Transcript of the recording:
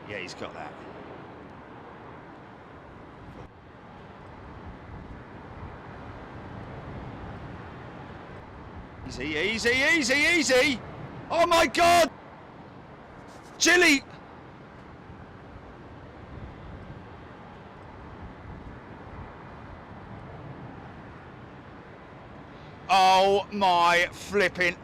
Yeah, he's got that. Easy, easy, easy, easy! Oh my God! Chile! Oh my flipping